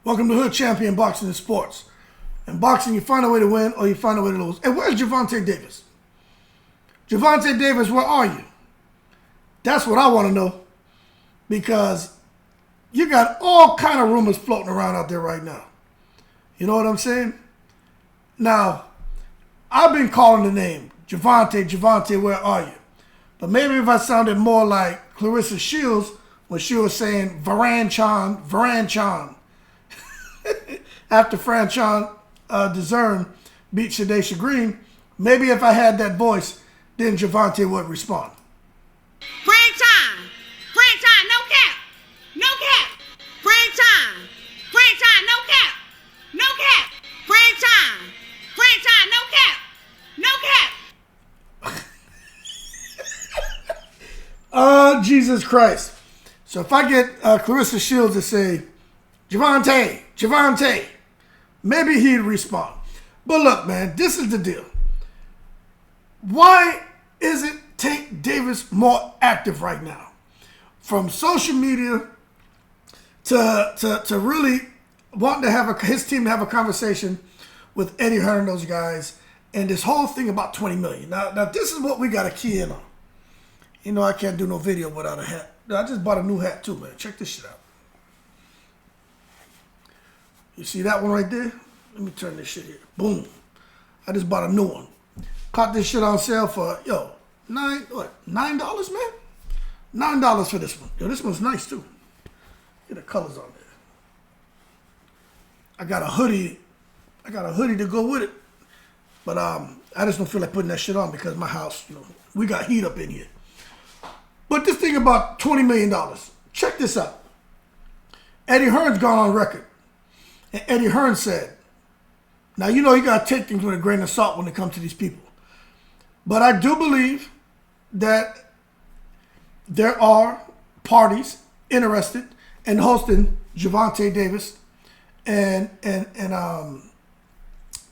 Welcome to Hood Champion Boxing and Sports. In boxing, you find a way to win or you find a way to lose. And where's Gervonta Davis? Gervonta Davis, where are you? That's what I want to know. Because you got all kind of rumors floating around out there right now. You know what I'm saying? Now, I've been calling the name Gervonta, where are you? But maybe if I sounded more like Clarissa Shields when she was saying Varan-Chan. After Franchon Dezern beat Shadesha Green, maybe if I had that voice, then Gervonta would respond. Franchon, no cap, no cap. Franchon, no cap, no cap. Franchon, no cap, no cap. Jesus Christ. So if I get Clarissa Shields to say, Gervonta, maybe he'd respond. But look, man, this is the deal. Why isn't Tank Davis more active right now? From social media to really wanting to have his team to have a conversation with Eddie Hearn and those guys, and this whole thing about $20 million. Now this is what we got to key in on. You know I can't do no video without a hat. I just bought a new hat too, man. Check this shit out. You see that one right there? Let me turn this shit here. Boom. I just bought a new one. Caught this shit on sale for, $9, man? $9 for this one. Yo, this one's nice too. Get the colors on there. I got a hoodie to go with it. But I just don't feel like putting that shit on because my house, we got heat up in here. But this thing about $20 million. Check this out. Eddie Hearn's gone on record. And Eddie Hearn said, now, you got to take things with a grain of salt when it comes to these people. But I do believe that there are parties interested in hosting Gervonta Davis and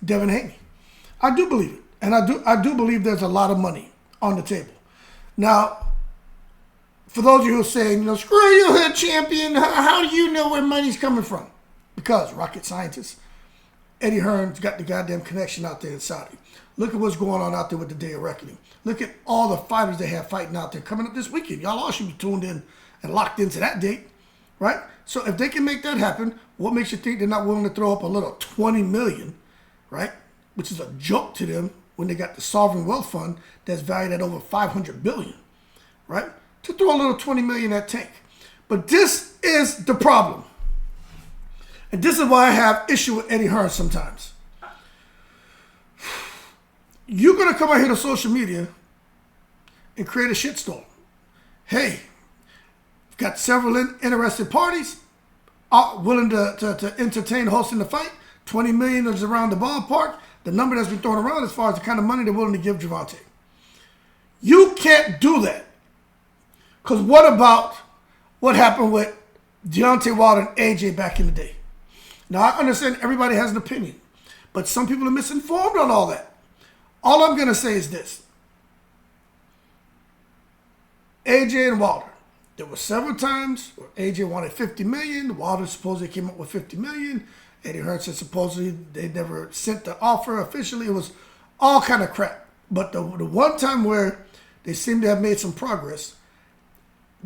Devin Haney. I do believe it. And I do believe there's a lot of money on the table. Now, for those of you who are saying, screw you, Hood Champion, how do you know where money's coming from? Because rocket scientists, Eddie Hearn's got the goddamn connection out there in Saudi. Look at what's going on out there with the Day of Reckoning. Look at all the fighters they have fighting out there coming up this weekend. Y'all all should be tuned in and locked into that date, right? So if they can make that happen, what makes you think they're not willing to throw up a little $20 million, right? Which is a joke to them when they got the Sovereign Wealth Fund that's valued at over $500 billion, right? To throw a little $20 million at Tank. But this is the problem. And this is why I have issue with Eddie Hearn sometimes. You're going to come out here to social media and create a shitstorm. Hey, got several interested parties willing to entertain hosting the fight. $20 million is around the ballpark. The number that's been thrown around as far as the kind of money they're willing to give Gervonta. You can't do that. Because what about what happened with Deontay Wilder and AJ back in the day? Now, I understand everybody has an opinion, but some people are misinformed on all that. All I'm going to say is this. AJ and Wilder. There were several times where AJ wanted $50 million. Wilder supposedly came up with $50 million. Eddie Hearn said supposedly they never sent the offer officially. It was all kind of crap. But the one time where they seemed to have made some progress,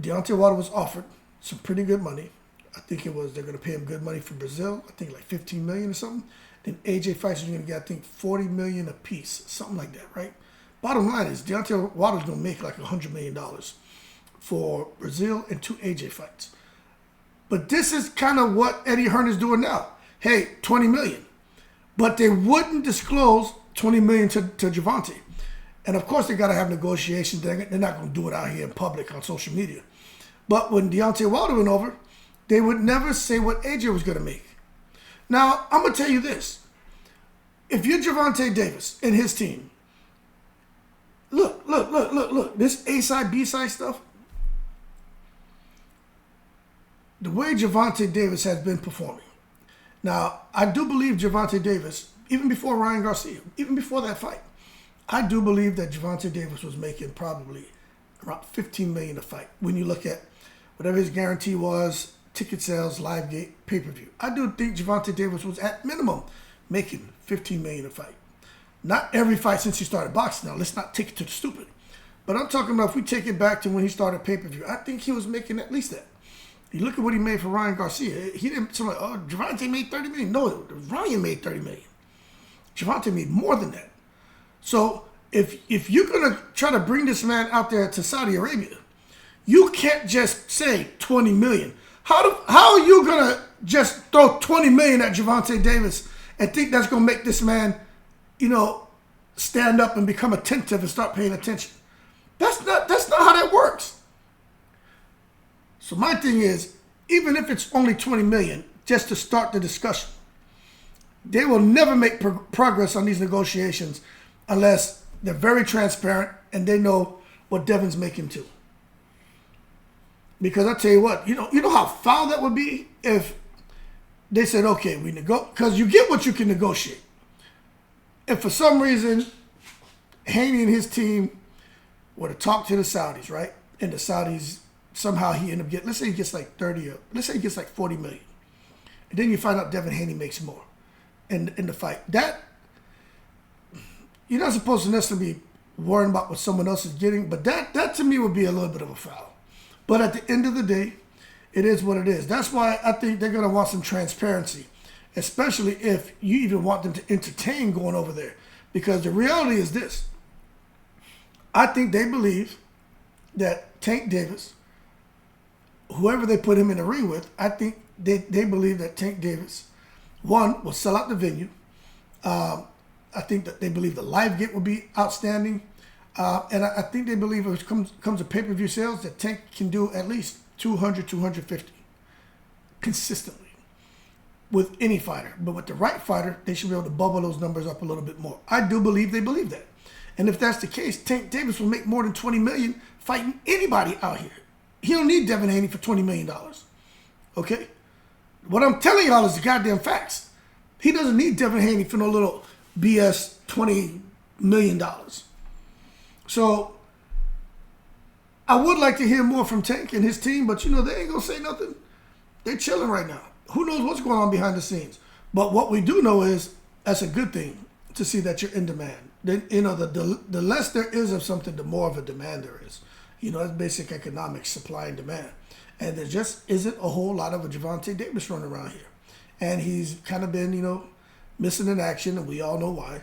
Deontay Wilder was offered some pretty good money. I think they're going to pay him good money for Brazil. I think like $15 million or something. Then AJ fights are going to get, I think, $40 million a piece, something like that, right? Bottom line is Deontay Wilder's going to make like $100 million for Brazil and 2 AJ fights. But this is kind of what Eddie Hearn is doing now. Hey, $20 million. But they wouldn't disclose $20 million to Gervonta. And of course, they got to have negotiations. They're not going to do it out here in public on social media. But when Deontay Wilder went over, they would never say what AJ was going to make. Now, I'm going to tell you this. If you're Gervonta Davis and his team, look. This A-side, B-side stuff, the way Gervonta Davis has been performing. Now, I do believe Gervonta Davis, even before Ryan Garcia, even before that fight, I do believe that Gervonta Davis was making probably around $15 million a fight. When you look at whatever his guarantee was ticket sales, live gate, pay-per-view. I do think Gervonta Davis was at minimum making $15 million a fight. Not every fight since he started boxing. Now, let's not take it to the stupid. But I'm talking about if we take it back to when he started pay-per-view, I think he was making at least that. You look at what he made for Ryan Garcia. He didn't, somebody, oh, Gervonta made $30 million. No, Ryan made $30 million. Gervonta made more than that. So if you're going to try to bring this man out there to Saudi Arabia, you can't just say $20 million. How are you going to just throw $20 million at Gervonta Davis and think that's going to make this man, stand up and become attentive and start paying attention? That's not how that works. So my thing is, even if it's only $20 million, just to start the discussion, they will never make progress on these negotiations unless they're very transparent and they know what Devin's making too. Because I tell you what, you know how foul that would be if they said, okay, we negotiate, because you get what you can negotiate. If for some reason Haney and his team were to talk to the Saudis, right? And the Saudis, somehow he ended up getting, let's say he gets like 30 or let's say he gets like 40 million. And then you find out Devin Haney makes more in the fight. That, you're not supposed to necessarily be worrying about what someone else is getting, but that to me would be a little bit of a foul. But at the end of the day, it is what it is. That's why I think they're going to want some transparency, especially if you even want them to entertain going over there. Because the reality is this. I think they believe that Tank Davis, whoever they put him in the ring with, I think they believe that Tank Davis, one, will sell out the venue. I think that they believe the live gate will be outstanding. And I think they believe if it comes to pay-per-view sales, that Tank can do at least 200, 250 consistently with any fighter. But with the right fighter, they should be able to bubble those numbers up a little bit more. I do believe they believe that. And if that's the case, Tank Davis will make more than $20 million fighting anybody out here. He don't need Devin Haney for $20 million. Okay? What I'm telling y'all is the goddamn facts. He doesn't need Devin Haney for no little BS $20 million. So, I would like to hear more from Tank and his team, but they ain't going to say nothing. They're chilling right now. Who knows what's going on behind the scenes? But what we do know is that's a good thing to see that you're in demand. Then, the less there is of something, the more of a demand there is. That's basic economics, supply and demand. And there just isn't a whole lot of a Gervonta Davis running around here. And he's kind of been, missing in action, and we all know why.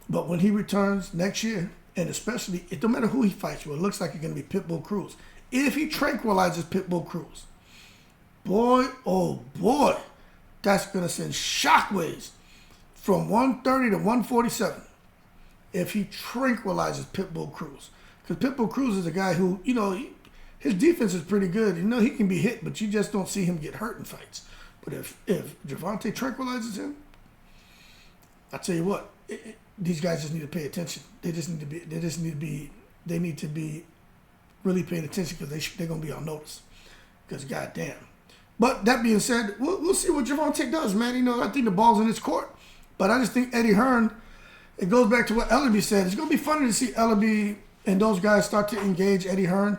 But when he returns next year, and especially, it don't matter who he fights with, it looks like it's going to be Pitbull Cruz. If he tranquilizes Pitbull Cruz, boy, oh boy, that's going to send shockwaves from 130 to 147 if he tranquilizes Pitbull Cruz. Because Pitbull Cruz is a guy who, his defense is pretty good. He can be hit, but you just don't see him get hurt in fights. But if Gervonta tranquilizes him, I tell you what, these guys just need to pay attention. They need to be really paying attention because they're going to be on notice. Because goddamn. But that being said, we'll see what Gervonta does, man. I think the ball's in his court. But I just think Eddie Hearn, it goes back to what Ellaby said. It's going to be funny to see Ellaby and those guys start to engage Eddie Hearn.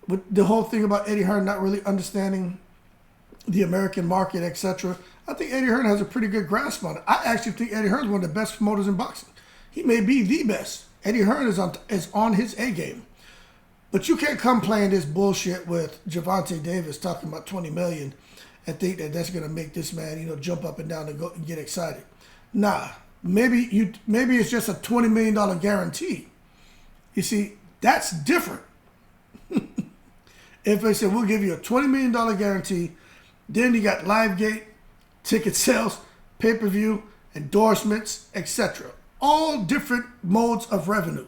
With the whole thing about Eddie Hearn not really understanding the American market, etc. I think Eddie Hearn has a pretty good grasp on it. I actually think Eddie Hearn is one of the best promoters in boxing. He may be the best. Eddie Hearn is on his A game. But you can't come playing this bullshit with Gervonta Davis talking about $20 million and think that that's going to make this man, jump up and down and go and get excited. Nah, maybe it's just a $20 million guarantee. You see, that's different. If they said, we'll give you a $20 million guarantee, then you got live gate, ticket sales, pay-per-view, endorsements, etc. All different modes of revenue.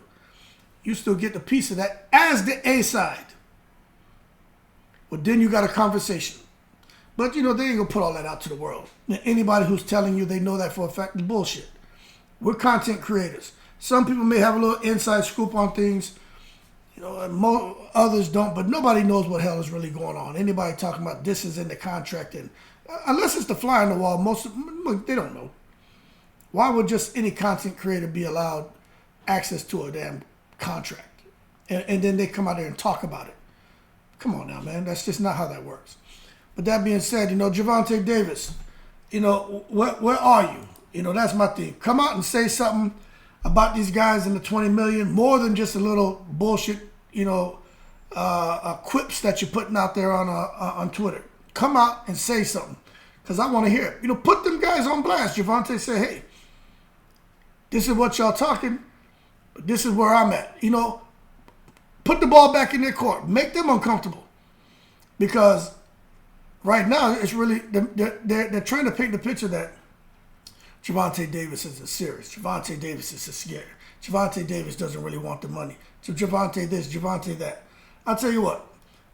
You still get a piece of that as the A side. Well, then you got a conversation. But, they ain't going to put all that out to the world. Now, anybody who's telling you they know that for a fact is bullshit. We're content creators. Some people may have a little inside scoop on things. Others don't, but nobody knows what hell is really going on. Anybody talking about this is in the contract, and unless it's the fly on the wall, most of them, they don't know. Why would just any content creator be allowed access to a damn contract? And then they come out there and talk about it. Come on now, man. That's just not how that works. But that being said, Gervonta Davis, where are you? That's my thing. Come out and say something about these guys in the 20 million, more than just a little bullshit, quips that you're putting out there on Twitter. Come out and say something, because I want to hear it. Put them guys on blast. Gervonta say, hey, this is what y'all talking, but this is where I'm at. Put the ball back in their court. Make them uncomfortable. Because right now, it's really, they're trying to paint the picture that Gervonta Davis isn't serious. Gervonta Davis is scared. Gervonta Davis doesn't really want the money. So Gervonta this, Gervonta that. I'll tell you what.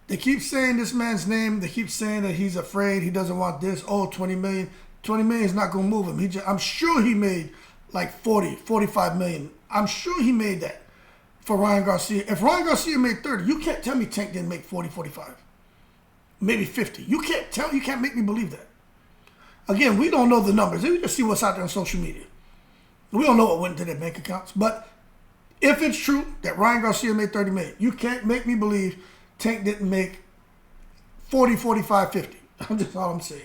They keep saying this man's name. They keep saying that he's afraid. He doesn't want this. Oh, 20 million. 20 million is not going to move him. I'm sure he made like 40, 45 million. I'm sure he made that for Ryan Garcia. If Ryan Garcia made 30, you can't tell me Tank didn't make 40, 45. Maybe 50. You can't make me believe that. Again, we don't know the numbers. We just see what's out there on social media. We don't know what went into their bank accounts. But if it's true that Ryan Garcia made 30 million, you can't make me believe Tank didn't make 40, 45, 50. That's all I'm saying.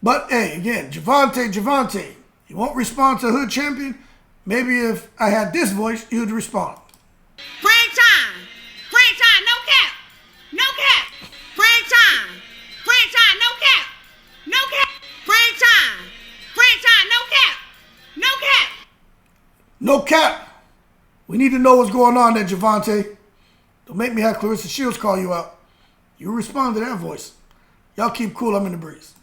But hey, again, Gervonta, you won't respond to Hood Champion. Maybe if I had this voice, you'd respond. Franchise, no cap, no cap. Franchise, no cap, no cap. Franchise, no cap, no cap. No cap. We need to know what's going on there, Gervonta. Don't make me have Clarissa Shields call you out. You respond to that voice. Y'all keep cool. I'm in the breeze.